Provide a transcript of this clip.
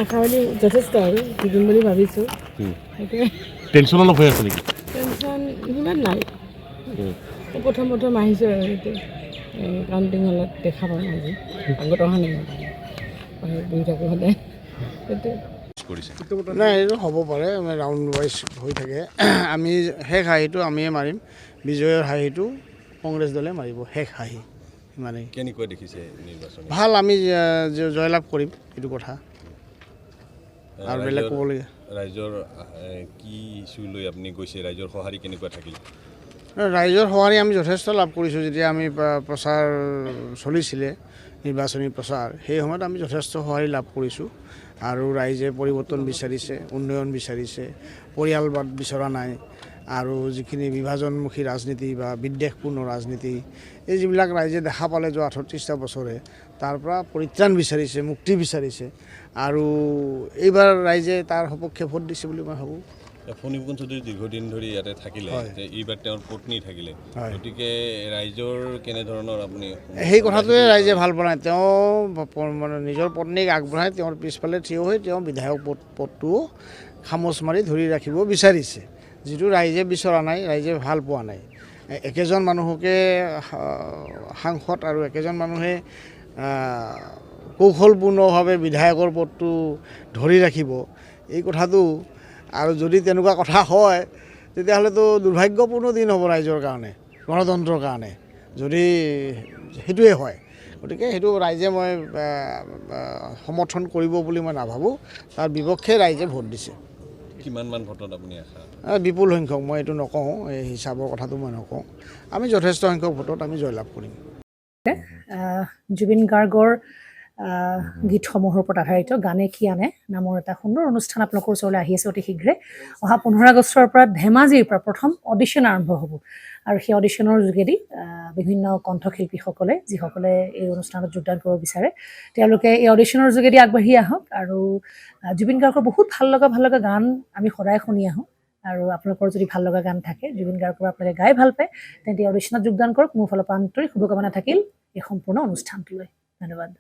আশাবাদী যথেষ্ট আৰু জিকিম বুলি ভাবিছোঁ। সেইটোৱে টেনশ্যন অলপ হৈ আছে নেকি? টেনশ্যন সিমান নাই। প্ৰথম আহিছোঁ আৰু সেইটো কাউণ্টিং হলত দেখা পাম আজি আগত অহা নাই বহি থাকোঁ সদায় সেইটোৱে। নাই এইটো হ'ব পাৰে ৰাউণ্ড ৱাইজ হৈ থাকে। আমি শেষ হাঁহিটো আমিয়ে মাৰিম, বিজয়ৰ হাঁহিটো কংগ্ৰেছ দলে মাৰিব। শেষ হাঁহি মানে কেনেকৈ দেখিছে নিৰ্বাচন? ভাল, আমি জয়লাভ কৰিম এইটো কথা আৰু বেলেগ ক'বলগীয়া। ৰাইজৰ কি ইছ্যু লৈ আপুনি গৈছে? ৰাইজৰ সঁহাৰি কেনেকুৱা থাকিল? ৰাইজৰ সঁহাৰি আমি যথেষ্ট লাভ কৰিছোঁ। যেতিয়া আমি প্ৰচাৰ চলিছিলে নিৰ্বাচনী প্ৰচাৰ, সেই সময়ত আমি যথেষ্ট সঁহাৰি লাভ কৰিছোঁ আৰু ৰাইজে পৰিৱৰ্তন বিচাৰিছে, উন্নয়ন বিচাৰিছে, পৰিয়ালবাদ বিচৰা নাই আৰু যিখিনি বিভাজনমুখী ৰাজনীতি বা বিদ্বেষপূৰ্ণ ৰাজনীতি এই যিবিলাক ৰাইজে দেখা পালে যোৱা 38টা বছৰে, তাৰ পৰা পৰিত্ৰাণ বিচাৰিছে, মুক্তি বিচাৰিছে আৰু এইবাৰ ৰাইজে তাৰ সপক্ষে ভোট দিছে বুলি মই ভাবোঁ। ফণীভূষণ চৌধুৰী দীৰ্ঘদিন ধৰি ইয়াতে থাকিলে, এইবাৰ তেওঁৰ পত্নী থাকিলে, গতিকে ৰাইজৰ কেনেধৰণৰ আপুনি সেই কথাটোৱে ৰাইজে ভাল পোৱা নাই। তেওঁ মানে নিজৰ পত্নীক আগবঢ়াই তেওঁৰ পিছফালে থিয় হৈ তেওঁ বিধায়ক পদটোও খামোচ মাৰি ধৰি ৰাখিব বিচাৰিছে, যিটো ৰাইজে বিচৰা নাই, ৰাইজে ভাল পোৱা নাই। একেজন মানুহকে সাংসদ আৰু একেজন মানুহে কৌশলপূৰ্ণভাৱে বিধায়কৰ পদটো ধৰি ৰাখিব, এই কথাটো আৰু যদি তেনেকুৱা কথা হয় তেতিয়াহ'লেতো দুৰ্ভাগ্যপূৰ্ণ দিন হ'ব ৰাইজৰ কাৰণে, গণতন্ত্ৰৰ কাৰণে, যদি সেইটোৱে হয়। গতিকে সেইটো ৰাইজে মই সমৰ্থন কৰিব বুলি মই নাভাবোঁ। তাৰ বিপক্ষে ৰাইজে ভোট দিছে। কিমানমান ভোটত আপুনি আশা? বিপুল সংখ্যক, মই এইটো নকওঁ, এই হিচাপৰ কথাটো মই নকওঁ। আমি যথেষ্ট সংখ্যক ভোটত আমি জয়লাভ কৰিম। জুবিন গাৰ্গৰ গীতসমূহৰ ওপৰত আধাৰিত গানে কি আনে নামৰ এটা সুন্দৰ অনুষ্ঠান আপোনালোকৰ ওচৰলৈ আহি আছে অতি শীঘ্ৰে। অহা 15 আগষ্টৰ পৰা ধেমাজিৰ পৰা প্ৰথম অডিশ্যন আৰম্ভ হ'ব আৰু সেই অডিশ্যনৰ যোগেদি বিভিন্ন কণ্ঠশিল্পীসকলে যিসকলে এই অনুষ্ঠানত যোগদান কৰিব বিচাৰে তেওঁলোকে এই অডিশ্যনৰ যোগেদি আগবাঢ়ি আহক আৰু জুবিন গাৰ্গৰ বহুত ভাল লগা গান আমি সদায় শুনি আহোঁ আৰু আপোনালোকৰ যদি ভাল লগা গান থাকে, জুবিন গাৰ্গৰ আপোনালোকে গাই ভাল পায়, তেন্তে অডিশ্যনত যোগদান কৰক। মোৰ ফালৰ পৰা আন্তৰিক শুভকামনা থাকিল এই সম্পূৰ্ণ অনুষ্ঠানটোলৈ। ধন্যবাদ।